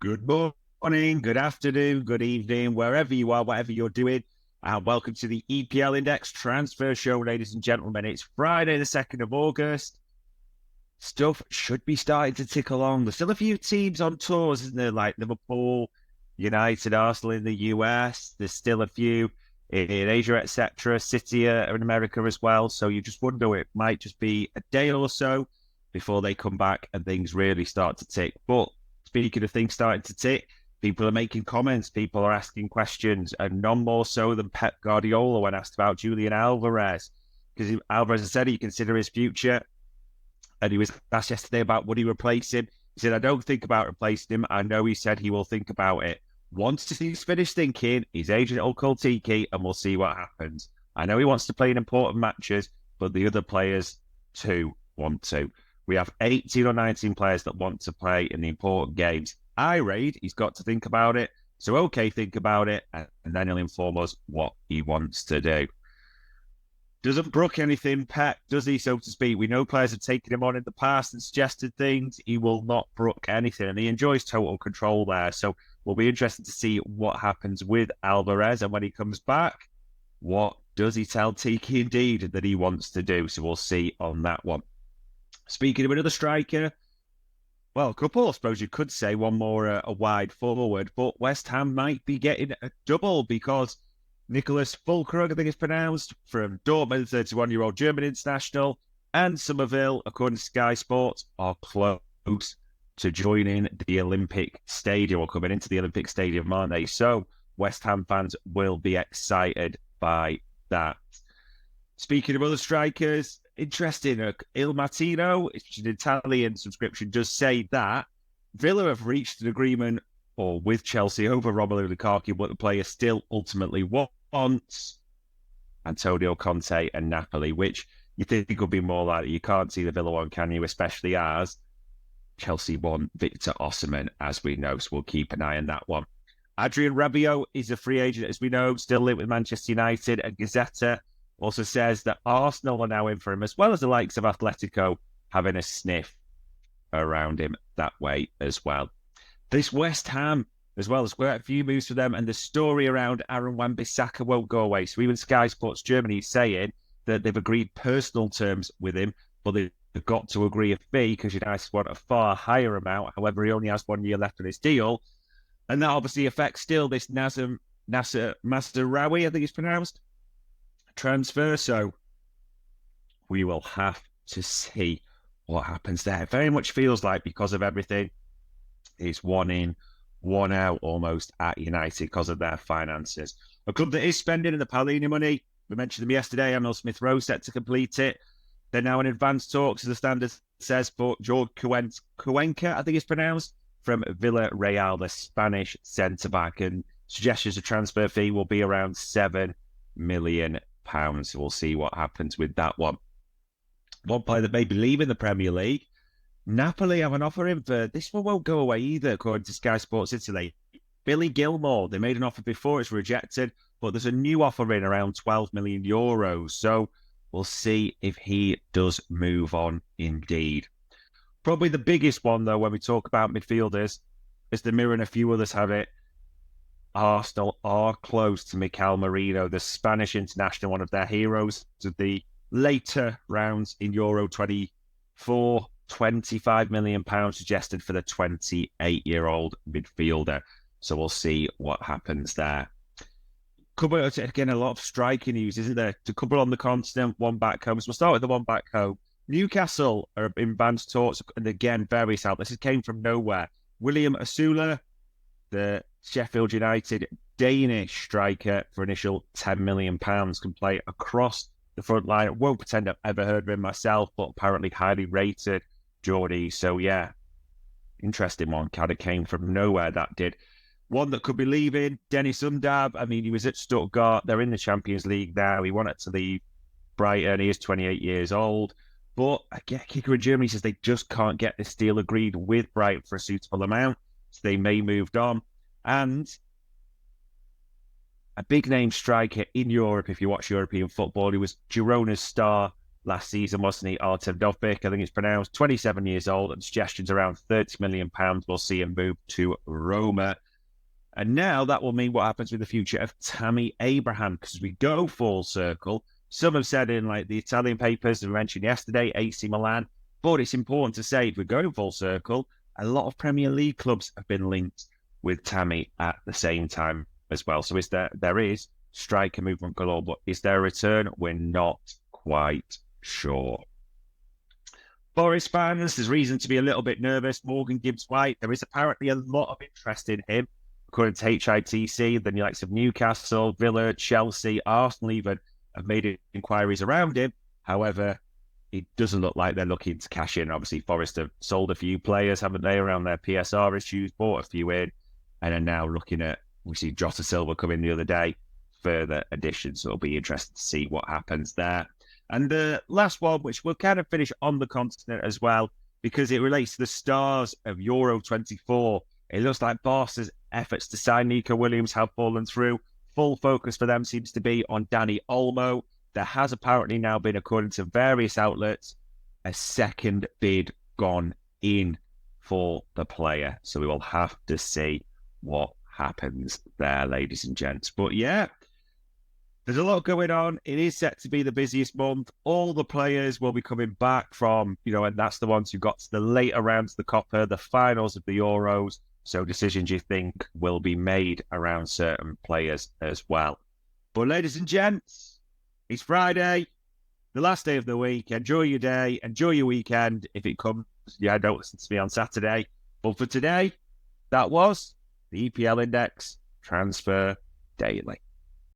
Good morning, good afternoon, good evening, wherever you are, whatever you're doing. And welcome to the EPL Index Transfer Show, ladies and gentlemen. It's Friday, the 2nd of August. Stuff should be starting to tick along. There's still a few teams on tours, isn't there? Like Liverpool, United, Arsenal in the US. There's still a few in Asia, etc. City are in America as well. So you just wonder, it might just be a day or so before they come back and things really start to tick. But speaking of things starting to tick, people are making comments, people are asking questions, and none more so than Pep Guardiola when asked about Julian Alvarez. Because Alvarez said he consider his future, and he was asked yesterday about would he replace him. He said, I don't think about replacing him. I know he said he will think about it. Once he's finished thinking, his agent will call Tiki and we'll see what happens. I know he wants to play in important matches, but the other players too want to. We have 18 or 19 players that want to play in the important games. I read he's got to think about it. So, okay, think about it, and then he'll inform us what he wants to do. Doesn't brook anything, Pep, does he, so to speak? We know players have taken him on in the past and suggested things. He will not brook anything, and he enjoys total control there. So, we'll be interested to see what happens with Alvarez, and when he comes back, what does he tell Tiki indeed that he wants to do? So, we'll see on that one. Speaking of another striker, well, a couple, I suppose you could say, one more a wide forward, but West Ham might be getting a double because Nicholas Fulkrug, I think it's pronounced, from Dortmund, 31-year-old German international, and Somerville, according to Sky Sports, are close to joining the Olympic Stadium or coming into the Olympic Stadium, aren't they? So West Ham fans will be excited by that. Speaking of other strikers, interesting, Il Mattino, which is an Italian subscription, does say that Villa have reached an agreement with Chelsea over Romelu Lukaku, but the player still ultimately wants Antonio Conte and Napoli, which you think would be more likely. You can't see the Villa one, can you? Especially as Chelsea want Victor Osimhen, as we know, so we'll keep an eye on that one. Adrian Rabiot is a free agent, as we know, still linked with Manchester United, and Gazzetta also says that Arsenal are now in for him, as well as the likes of Atletico having a sniff around him that way as well. This West Ham, as well, as quite a few moves for them, and the story around Aaron Wan-Bissaka won't go away. So even Sky Sports Germany is saying that they've agreed personal terms with him, but they've got to agree a fee because United want a far higher amount. However, he only has 1 year left on his deal. And that obviously affects still this Nasser Mazraoui, I think it's pronounced, transfer. So we will have to see what happens there. It very much feels like, because of everything, it's one in, one out almost at United because of their finances. A club that is spending in the Palini money, we mentioned them yesterday, Emil Smith Rowe set to complete it. They're now in advanced talks, as the standard says, for George Cuenca, I think it's pronounced, from Villarreal, the Spanish centre-back. And suggestions of transfer fee will be around £7 million. So we'll see what happens with that one. One player that may be leaving the Premier League, Napoli have an offer in for, this one won't go away either, according to Sky Sports Italy. Billy Gilmore, they made an offer before, it's rejected, but there's a new offer in around €12 million. So we'll see if he does move on indeed. Probably the biggest one, though, when we talk about midfielders, is the Mirror and a few others have it. Arsenal are close to Mikel Merino, the Spanish international, one of their heroes of the later rounds in Euro 24. £25 million suggested for the 28-year-old midfielder. So we'll see what happens there. Again, a lot of striking news, isn't there? A couple on the continent, one back home. So we'll start with the one back home. Newcastle are in advanced talks, and again, very sad. This came from nowhere. William Asula, the Sheffield United Danish striker, for initial £10 million, can play across the front line. I won't pretend I've ever heard of him myself, but apparently highly rated, Geordie. So yeah, interesting one. Kind of came from nowhere, that did. One that could be leaving, Dennis Undab. I mean, he was at Stuttgart. They're in the Champions League now. He wanted to leave Brighton. He is 28 years old. But a kicker in Germany says they just can't get this deal agreed with Brighton for a suitable amount. So they may moved on. And a big name striker in Europe, if you watch European football, he was Girona's star last season, wasn't he? Artem Dovbyk, I think it's pronounced, 27 years old, and suggestions around £30 million will see him move to Roma. And now that will mean what happens with the future of Tammy Abraham, because we go full circle. Some have said in like the Italian papers, we mentioned yesterday, AC Milan, but it's important to say if we're going full circle, a lot of Premier League clubs have been linked with Tammy at the same time as well. So there is striker movement galore, but is there a return? We're not quite sure. Forest fans, there's reason to be a little bit nervous. Morgan Gibbs-White, there is apparently a lot of interest in him. According to HITC, the likes of Newcastle, Villa, Chelsea, Arsenal even have made inquiries around him. However, it doesn't look like they're looking to cash in. Obviously, Forest have sold a few players, haven't they, around their PSR issues, bought a few in, and are now looking at, we see Jota Silva come in the other day, further additions. So it'll be interesting to see what happens there. And the last one, which we'll kind of finish on the continent as well, because it relates to the stars of Euro 24. It looks like Barca's efforts to sign Nico Williams have fallen through. Full focus for them seems to be on Dani Olmo. There has apparently now been, according to various outlets, a second bid gone in for the player. So we will have to see what happens there, ladies and gents. But yeah, there's a lot going on. It is set to be the busiest month. All the players will be coming back from, and that's the ones who got to the later rounds of the Coppa, the finals of the Euros. So decisions you think will be made around certain players as well. But ladies and gents, it's Friday, the last day of the week. Enjoy your day. Enjoy your weekend. If it comes, don't listen to me on Saturday. But for today, that was the EPL Index Transfer Daily.